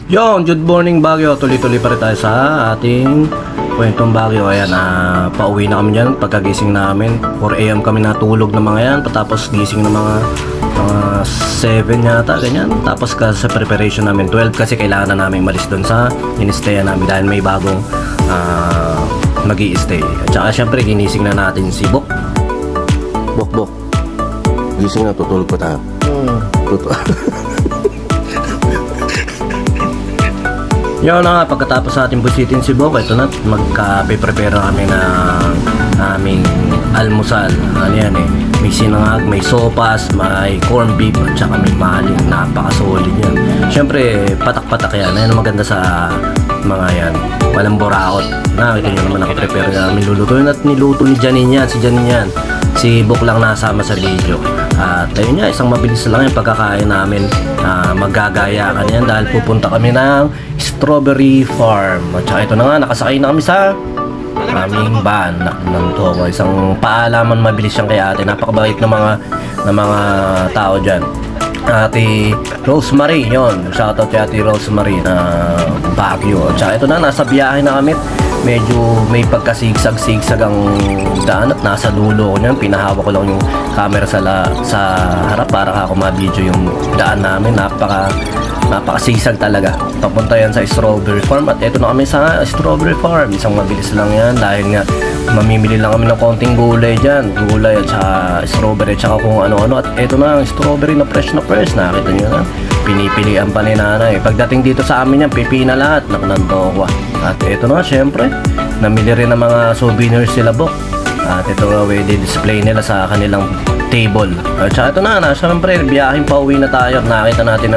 Yon, good morning Baguio. Tuloy-tuloy pa rin tayo sa ating kwentong Baguio. Ayan, pauwi na kami dyan. Pagkagising namin 4 AM kami natulog na mga yan. Patapos gising na mga 7 yata, ganyan. Tapos sa preparation namin 12 kasi kailangan na namin malis doon sa in-stayan namin dahil may bagong mag-i-stay. At saka syempre ginising na natin si Bok. Bok gising na, tutulog pa tayo. Yun na nga, pagkatapos natin busitin si Bok, ito na, magka-prepare kami ng aming almusal. Ano yan may sinangag, may sopas, may corned beef, at saka may maling. Napaka-solid yan. Syempre, patak-patak yan. Ayan ang maganda sa mga yan. Walang buraot. Nakita nyo naman nakaprepare namin lulutuin at niluto ni Janine yan. Si Janine yan. Si Bok lang nasama sa video. At ayun nga, isang mabilis lang yung pagkakain namin. Magagaya ka niyan dahil pupunta kami ng Strawberry Farm. At saka ito na nga, nakasakay na kami sa aming van. Isang paalaman mabilis yan kay ate. Napakabait ng mga tao dyan. Ate Rosemary, yun. Shoutout kay Ate Rosemary na Baguio. At saka ito na, nasa biyahe na kami. Medyo may pagkasigsag-sigsag ang daan at nasa dulo ko niyan. Pinahawak ko lang yung camera sa harap para ako ma-video yung daan namin. Napakasigsag talaga. Papunta yan sa Strawberry Farm at ito na kami sa Strawberry Farm. Isang mabilis lang yan dahil nga mamimili lang kami ng konting gulay dyan. Gulay at saka strawberry at saka kung ano-ano. At ito na ang strawberry na fresh. Nakita nyo na. Pinipilian pa ni nanay. Pagdating dito sa amin yan, pipina lahat. Nakunanto ko. At ito na, syempre, namili rin ng mga souvenirs sila Bok. At ito pwede display nila sa kanilang table. At saka ito na, syempre, biyahing pauwi na tayo. Nakita natin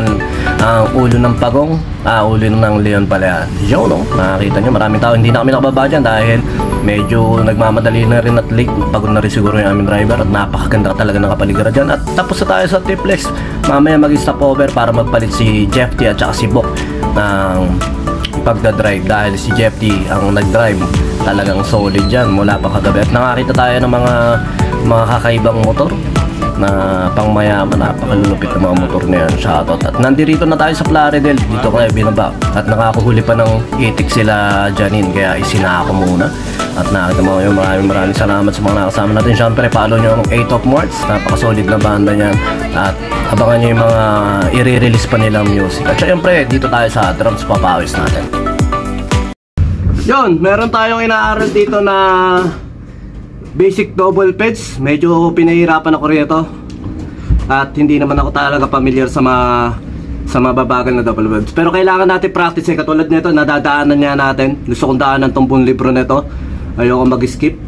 ang ulo ng pagong. Ulo ng leon pala. Yo, no? Nakita nyo, maraming tao. Hindi na kami nakababa dyan dahil medyo nagmamadali na rin at late. Pagod na rin siguro yung aming driver. At napakaganda talaga ng kapaligiran dyan. At tapos na tayo sa triplex. Mamaya mag-stop over para magpalit si Jeff T at saka si Bok ng pagdadrive dahil si Jeff T ang nag-drive. Talagang solid dyan mula pa kagabi. At nakakita tayo ng mga kakaibang motor na pangmayaman. Napakalulupit ng mga motor na yan. Shoutout. At nandito na tayo sa Plaridel. Dito kayo binaba. At nakakuhuli pa ng itik sila Janine. Kaya isinako muna. At nakita mo yung maraming salamat sa mga nakasama natin. Siyempre, follow nyo ang 8 of March. Napakasolid na banda niyan. At abangan nyo yung mga i-release pa nilang music. At siyempre, dito tayo sa drums papawis natin. Yun, meron tayong inaaral dito na basic double pedals. Medyo pinahirapan ako rito. At hindi naman ako talaga familiar sa mababagal na double pedals. Pero kailangan natin practice. Katulad nito, nadadaanan niya natin. Gusto kong daanan tong buong libro nito. Ayoko mag-skip.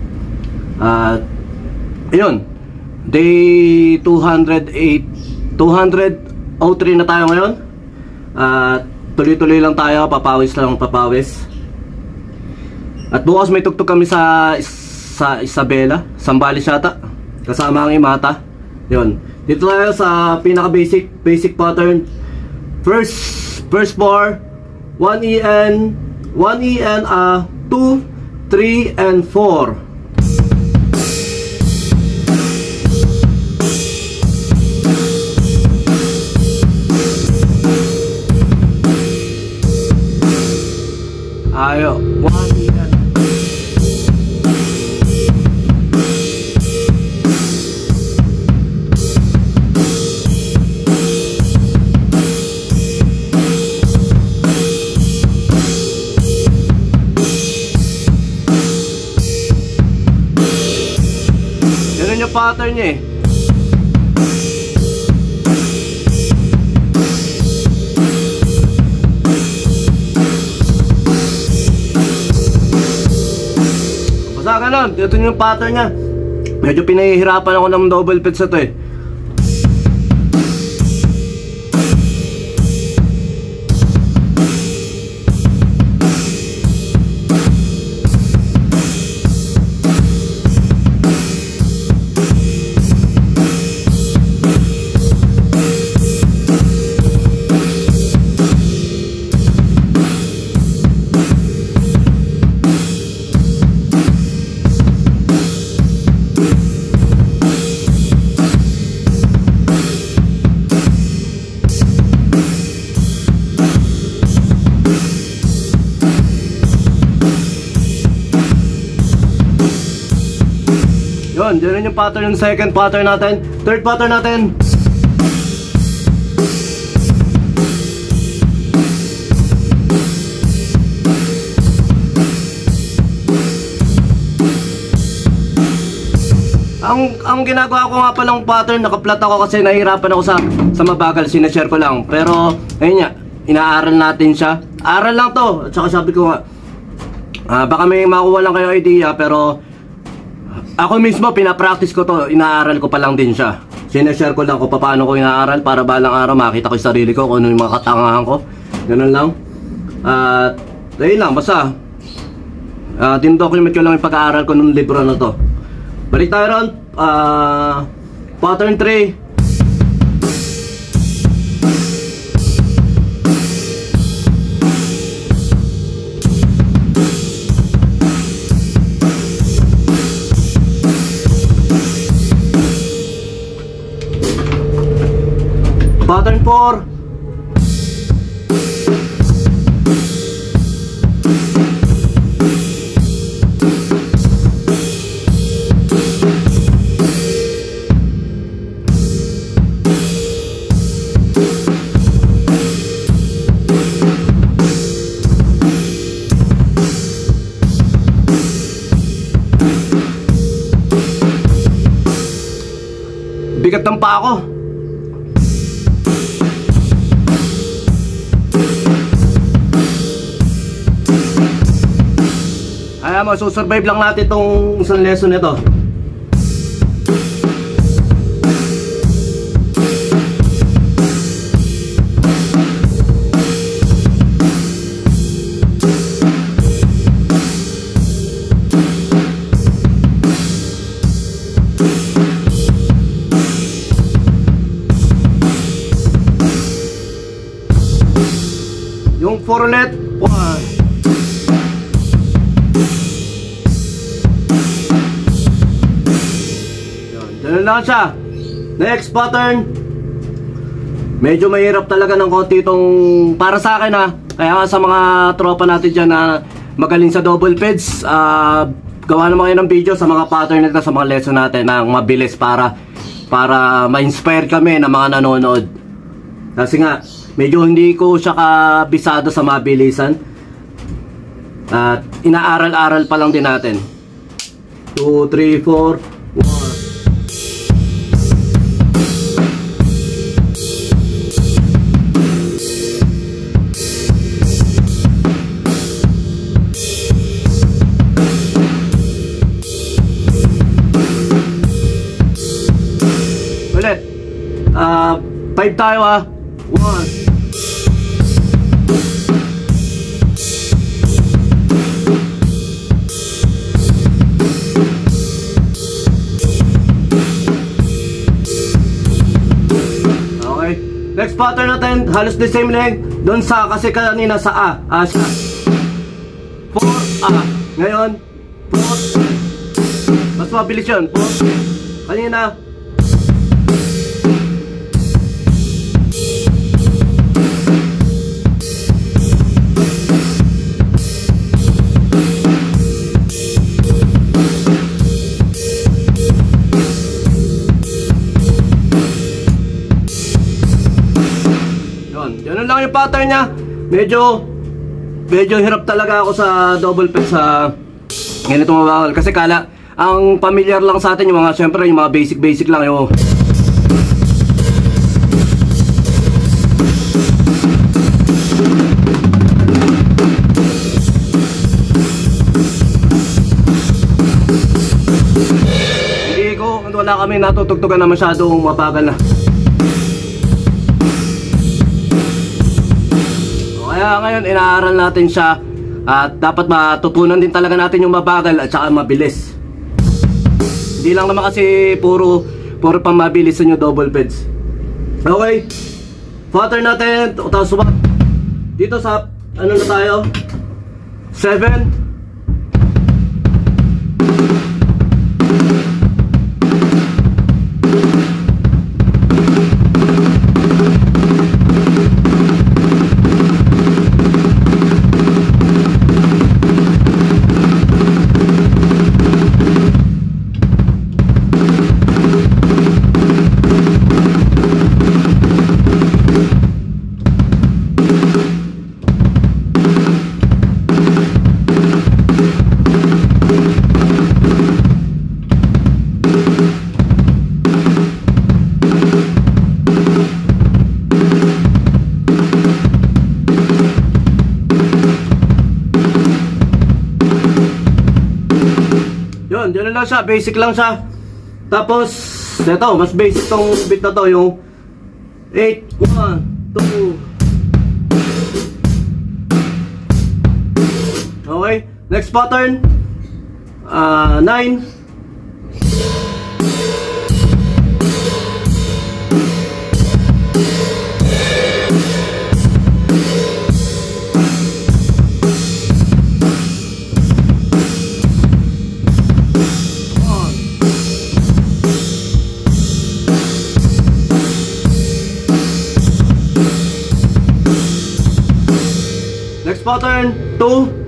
At ayun, day 203 na tayo ngayon. At tuloy-tuloy lang tayo, papawis. At bukas may tugtog kami sa Isabela, Sambales yata, kasama ang Imata. Yun, dito tayo sa pinaka-basic pattern. First bar, 1 EN, 2, 3 and 4. Ayo, 1 EN. Pattern niya basta ganun, ito yung pattern niya. Medyo pinahihirapan ako ng double pedals ito Yun yung pattern, yung second pattern natin. Third pattern natin. Ang ginagawa ko nga palang pattern, naka-flat ako kasi nahihirapan ako sa mabagal, sinashare ko lang. Pero, ayun nga, inaaral natin siya. Aral lang to. At saka sabi ko nga, baka may makuha lang kayo idea, pero ako mismo, pinapractice ko to, inaaral ko pa lang din siya. Sinashare ko lang kung paano ko inaaral para balang araw makita ko yung sarili ko, kung ano yung mga katangahan ko. Ganun lang. At, ayun lang, basta din-document ko lang yung pag-aaral ko ng libro na to. Balik tayo ron. Pattern 3. Pattern 4. Bigat ng paa ko. Kaya masusurvive lang natin itong isang lesson nito. Yung 4 ulit. 1. Ganun lang siya. Next pattern. Medyo mahirap talaga ng konti itong para sa akin Kaya nga sa mga tropa natin dyan na magaling sa double peds, gawa naman kayo ng video sa mga pattern nito, sa mga lesson natin na mabilis para ma-inspire kami ng mga nanonood. Kasi nga medyo hindi ko siya kabisado sa mabilisan. At inaaral-aral pa lang din natin. 2, 3, 4, 1. Ulit. 5 tayo 1. Next pattern natin, halos the same length. Doon sa, kasi kanina sa siya 4 Ngayon 4. Mas mabilis yun. 4. Kanina Ganun lang yung pattern niya. Medyo hirap talaga ako sa double ped sa ganitong mabawal. Kasi ang familiar lang sa atin yung mga, syempre yung mga basic lang yung wala kami natutugtugan na masyadong mabagal na. Kaya ngayon inaaral natin siya at dapat matutunan din talaga natin yung mabagal at saka mabilis. Hindi lang naman kasi puro pang mabilis yung double peds. Okay, pattern natin subat. Dito sa ano na tayo, 7. Ganun lang siya, basic lang siya. Tapos, ito, mas basic tong beat na to, yung 8, 1, 2. Okay, next pattern, 9. Next pattern, 2.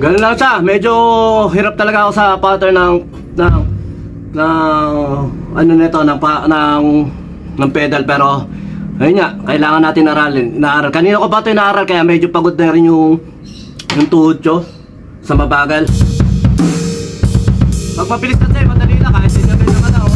Ganun lang siya, medyo hirap talaga ako sa pattern ng ano nito, ng pedal, pero ayun nga, kailangan natin inaaral. Kanina ko pa ito inaaral, kaya medyo pagod na rin yung tuhod ko sa mabagal. Pag mabilis na tayo, madali lang, kahit hindi na naman ako.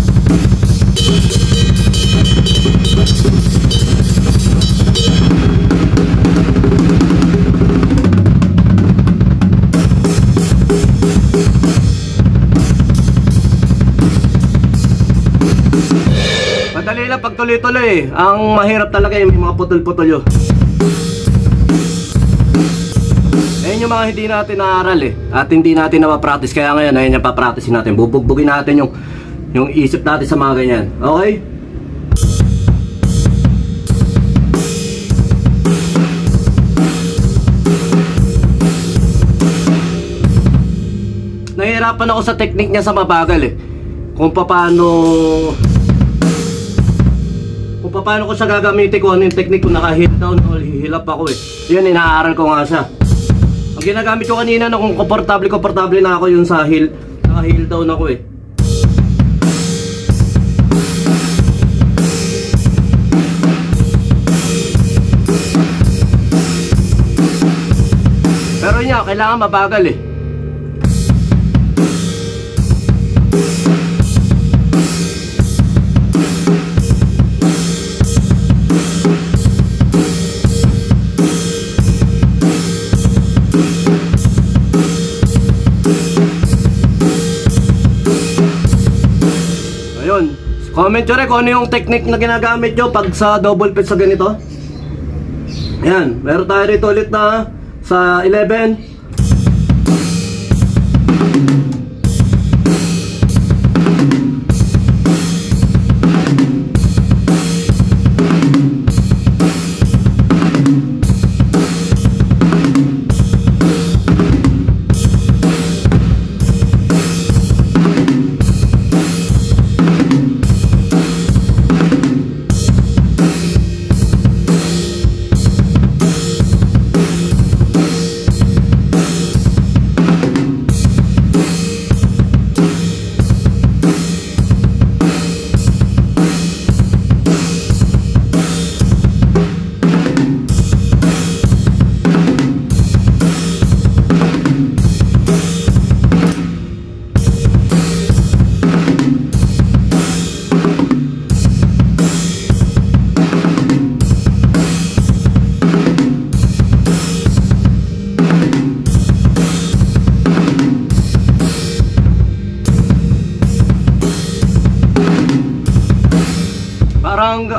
Madali lang pag tuloy-tuloy. Ang mahirap talaga yung may mga putol-putol yun. Ayun yung mga hindi natin naaral at hindi natin na-practice. Kaya ngayon, ayun yung pa-practice natin. Bubugbugin natin yung isip natin sa mga ganyan. Okay? Nahihirapan ako sa technique niya sa mabagal kung paano ko siya gagamitin, kung ano yung technique, kung naka-heel down o hihilap ako Yun, inaaral ko nga siya. Ang ginagamit ko kanina, kung komportable na ako yung sa heel, naka-heel down ako Pero yun, kailangan mabagal Comment nyo rin kung ano yung technique na ginagamit nyo pag sa double pitch sa ganito. Ayan, meron tayo rito ulit na sa 11.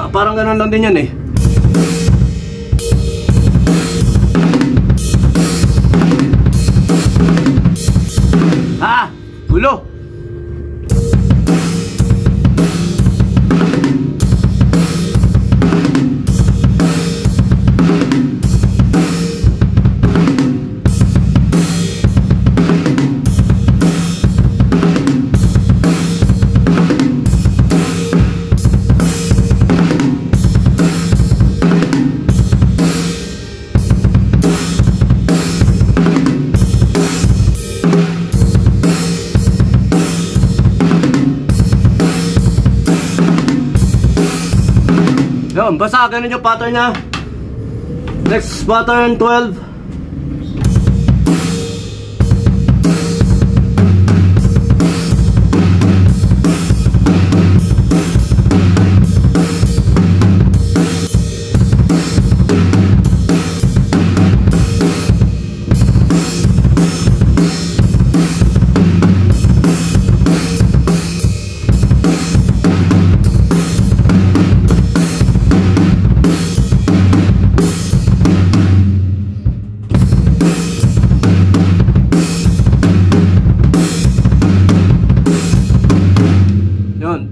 Parang ganun lang din yan gulo. Yun, basta ganun yung pattern niya. Next pattern, 12.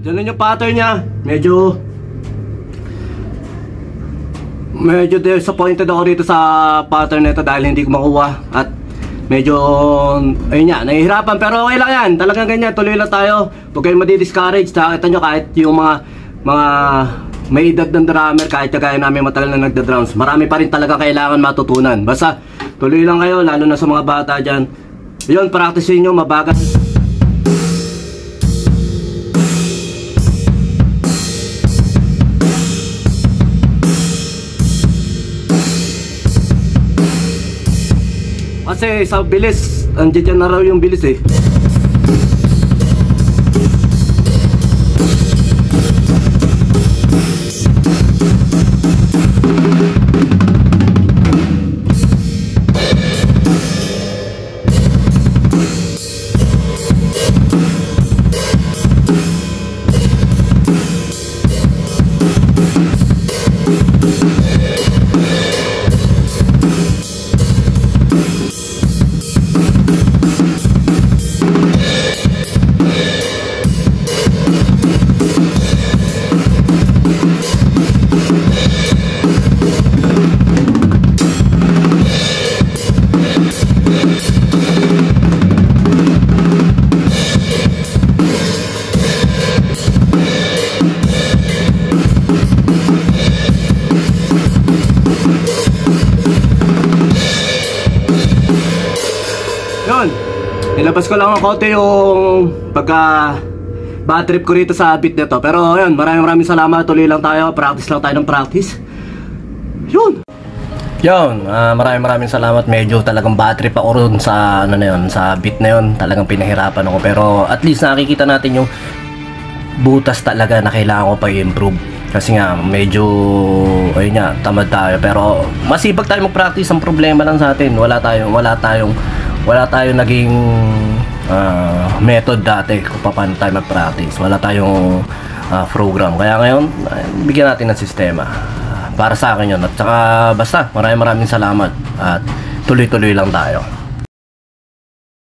Ganun yung pattern niya. Medyo disappointed ako dito sa pattern nito dahil hindi ko makuha. At medyo, ayun nga, nahihirapan. Pero okay lang yan. Talagang ganyan. Tuloy lang tayo. Huwag kayong madi-discourage. Nakita nyo kahit yung mga may edad ng drummer, kahit kagaya namin matagal na nagda-drums, marami pa rin talaga kailangan matutunan. Basta tuloy lang kayo, lalo na sa mga bata dyan. Yun, practicein nyo, mabagal. Kasi sa bilis, andiyan na raw yung bilis eh. Yun, nilabas ko lang ang konti yung pagka bad trip ko rito sa beat nito. Pero yun, maraming salamat. Tuloy lang tayo, practice lang tayo ng practice. Yun, maraming salamat. Medyo talagang bad trip ako ron sa ano na yun, sa beat na yun. Talagang pinahirapan ako, pero at least nakikita natin yung butas talaga na kailangan ko pa i-improve. Kasi nga medyo ayun nga, tamad tayo. Pero masipag tayo mag-practice. Ang problema lang sa atin, wala tayong naging method dati kung paano tayo mag-practice. Wala tayong program. Kaya ngayon, bigyan natin ng sistema. Para sa akin yun. At saka basta, maraming salamat. At tuloy-tuloy lang tayo.